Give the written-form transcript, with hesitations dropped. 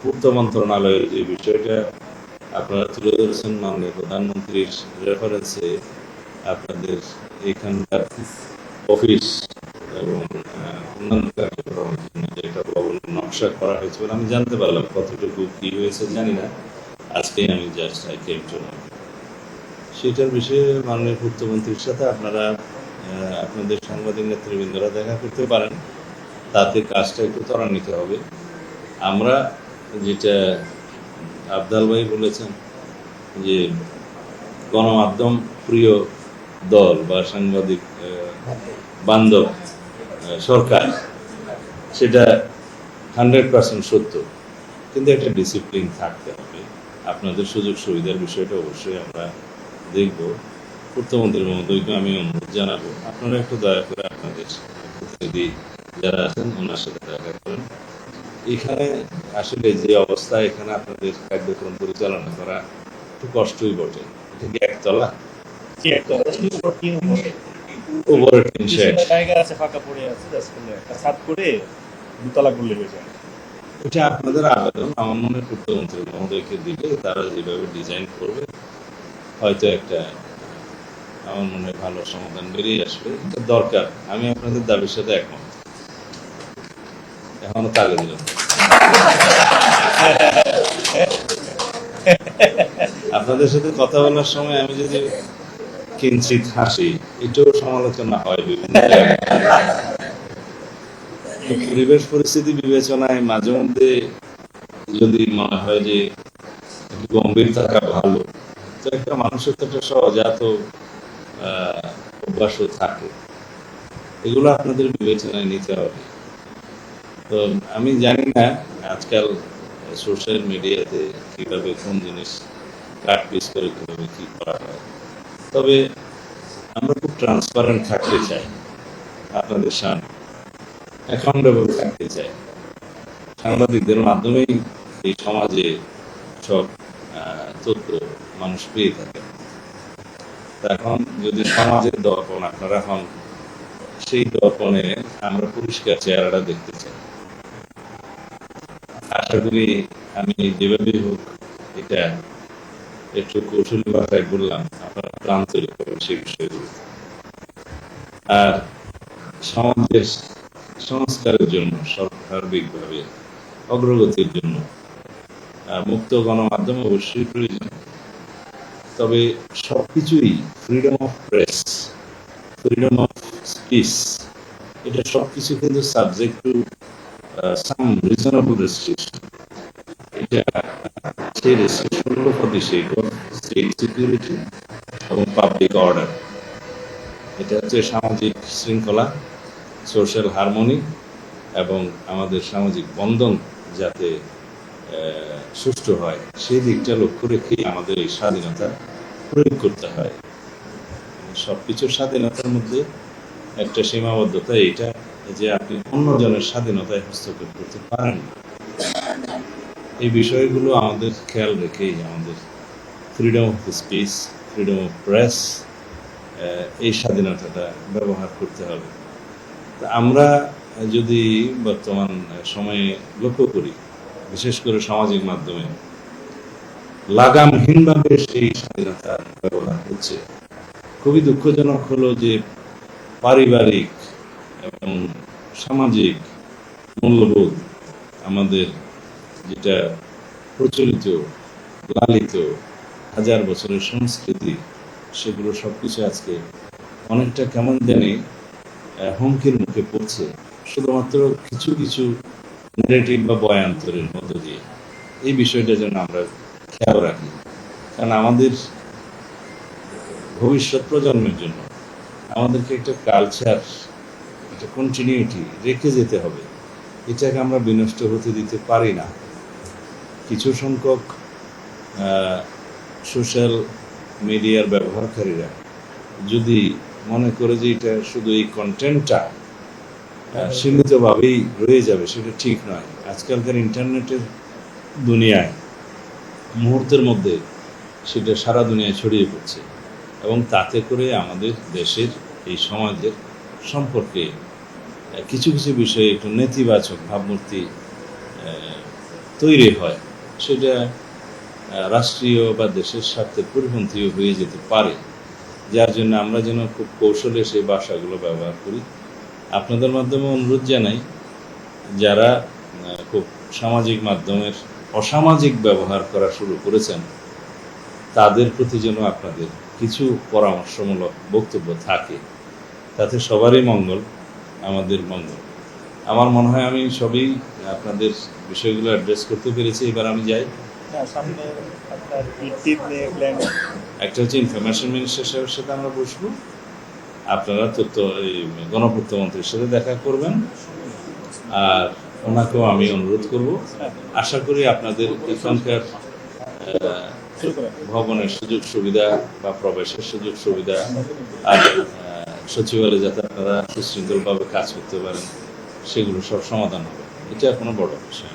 পূর্ত মন্ত্রণালয়ের যে বিষয়টা আপনারা তুলে ধরেছেন মাননীয় প্রধানমন্ত্রীর রেফারেন্সে আপনাদের এখানকার অফিস এবং অন্যান্য কার্যক্রমের জন্য যে একটা ভবনের নকশা করা হয়েছে বলে আমি জানতে পারলাম। কতটুকু কি হয়েছে জানি না, আজকেই আমি just I came to know. সেটার বিষয়ে মাননীয় পূর্তমন্ত্রীর সাথে আপনারা আপনাদের সাংবাদিক নেতৃবৃন্দরা দেখা করতে পারেন, তাতে কাজটা একটু ত্বরান্বিত হবে। আমরা যেটা আফজাল ভাই বলেছেন যে গণমাধ্যম প্রিয় দল বা সাংবাদিক বান্ধব সরকার, সেটা 100% সত্য, কিন্তু একটা ডিসিপ্লিন থাকতে হবে। আপনাদের সুযোগ সুবিধার বিষয়টা অবশ্যই আমরা দেখব। পূর্তমন্ত্রী মহোদয়কে আমি অনুরোধ জানাবো, আপনারা একটু দয়া করে আপনাদের প্রতিনিধি যারা আছেন ওনার সাথে দেখা করেন। এখানে আসলে যে অবস্থা, এখানে আপনাদের কার্যক্রম পরিচালনা করা একটু কষ্টই বটে। এটা কি একতলা? উপরে টিন শেড, জায়গা আছে ফাঁকা পড়ে আছে, জাস্ট একটা ছাদ করে দুতলা করলে হয়ে যায়। এটা আপনাদের আবেদন। আমার মনে হয় পূর্তমন্ত্রী মহোদয়কে দিলে তারা যেভাবে ডিজাইন করবে হয়তো একটা, আমার মনে হয় ভালো সমাধান বেরিয়ে আসবে। এটা দরকার, আমি আপনাদের দাবির সাথে একমত। এখনো তালে দিলাম। আপনাদের সাথে কথা বলার সময় আমি যদি কিঞ্চিত হাসি, এটাও সমালোচনা হয় বিভিন্ন জায়গায়। পরিবেশ পরিস্থিতি বিবেচনায় মাঝে মধ্যে যদি মনে হয় যে একটু গম্ভীর থাকা ভালো, তো একটা মানুষের তো একটা সহজাত অভ্যাসও থাকে, এগুলো আপনাদের বিবেচনায় নিতে হবে। তো আমি জানি না আজকাল সোশ্যাল মিডিয়াতে কিভাবে কোন জিনিস কাট পিস করে কিভাবে কি করা হয়, তবে আমরা খুব ট্রান্সপারেন্ট থাকতে চাই আপনাদের সামনে, অ্যাকাউন্টেবল থাকতে চাই। সাংবাদিকদের মাধ্যমেই এই সমাজে সব তথ্য মানুষ পেয়ে থাকে। এখন যদি সমাজের দর্পণ আপনারা হন, সেই দর্পণে আমরা পরিষ্কার চেহারাটা দেখতে চাই। আশা করি আমি যেভাবে হোক এটা একটু কৌশলী ভাষায় বললাম, আপনারা প্রাণ তৈরি করবেন সেই বিষয়গুলো। আর সমাজের সংস্কারের জন্য সার্বিকভাবে অগ্রগতির জন্য মুক্ত গণমাধ্যম অবশ্যই প্রয়োজন। তবে সবকিছুই freedom of press, freedom of speech, এটা সবকিছু কিন্তু subject to some reasonable restriction. এটা সেই রেস্ট্রিকশনগুলো প্রতি স্টেট সিকিউরিটি এবং পাবলিক অর্ডার, এটা হচ্ছে সামাজিক শৃঙ্খলা, সোশ্যাল হারমোনি এবং আমাদের সামাজিক বন্ধন যাতে সুষ্ঠু হয়, সেই দিকটা লক্ষ্য রেখে আমাদের এই স্বাধীনতা প্রয়োগ করতে হয়। সবকিছুর স্বাধীনতার মধ্যে একটা সীমাবদ্ধতা, এটা যে আপনি অন্যজনের স্বাধীনতায় হস্তক্ষেপ করতে পারেন না। এই বিষয়গুলো আমাদের খেয়াল রেখেই আমাদের freedom of speech, freedom of press, এই স্বাধীনতাটা ব্যবহার করতে হবে। আমরা যদি বর্তমান সময়ে লক্ষ্য করি, বিশেষ করে সামাজিক মাধ্যমে লাগামহীনভাবে সেই স্বাধীনতা ব্যবহার হচ্ছে। খুবই দুঃখজনক হলো যে পারিবারিক এবং সামাজিক মূল্যবোধ, আমাদের যেটা প্রচলিত লালিত হাজার বছরের সংস্কৃতি, সেগুলো সবকিছু আজকে অনেকটা কেমন জানি হুমকির মুখে পড়ছে, শুধুমাত্র কিছু কিছু ন্যারেটিভ বা বয়ান্তরের মধ্য দিয়ে। এই বিষয়টা যেন আমরা খেয়াল রাখি, কারণ আমাদের ভবিষ্যৎ প্রজন্মের জন্য আমাদেরকে একটা কালচার, একটা কন্টিনিউটি রেখে যেতে হবে। এটাকে আমরা বিনষ্ট হতে দিতে পারি না। কিছু সংখ্যক সোশ্যাল মিডিয়ার ব্যবহারকারীরা যদি মনে করে যে এটা শুধু এই কন্টেন্টটা সীমিতভাবেই রয়ে যাবে, সেটা ঠিক নয়। আজকালকার ইন্টারনেটের দুনিয়ায় মুহূর্তের মধ্যে সেটা সারা দুনিয়ায় ছড়িয়ে পড়ছে, এবং তাতে করে আমাদের দেশের এই সমাজের সম্পর্কে কিছু কিছু বিষয়ে একটু নেতিবাচক ভাবমূর্তি তৈরি হয় সেটা রাষ্ট্রীয় বা দেশের স্বার্থের পরিপন্থীও হয়ে যেতে পারে, যার জন্য আমরা যেন খুব কৌশলে সেই ভাষাগুলো ব্যবহার করি। আপনাদের মাধ্যমে অনুরোধ জানাই, যারা খুব সামাজিক মাধ্যমের অসামাজিক ব্যবহার করা শুরু করেছেন, তাদের প্রতি যেন আপনাদের কিছু পরামর্শমূলক বক্তব্য থাকে, তাতে সবারই মঙ্গল, আমাদের মঙ্গল। আমার মনে হয় আমি সবই আপনাদের বিষয়গুলো অ্যাড্রেস করতে পেরেছি। এবার আমি যাই। সামনে আপনার ঈদ নিয়ে প্ল্যান। একটা হচ্ছে ইনফরমেশন মিনিস্টার সাহেবের সাথে আমরা বসবো, আপনারা তথ্য এই গণপূর্ত মন্ত্রীর সাথে দেখা করবেন, আর ওনাকেও আমি অনুরোধ করব। আশা করি আপনাদের এখানকার ভবনের সুযোগ সুবিধা বা প্রবেশের সুযোগ সুবিধা আর সচিবালয়ে যাতে আপনারা সুশৃঙ্খলভাবে কাজ করতে পারেন, সেগুলো সব সমাধান হবে। এটা কোনো বড় বিষয় না।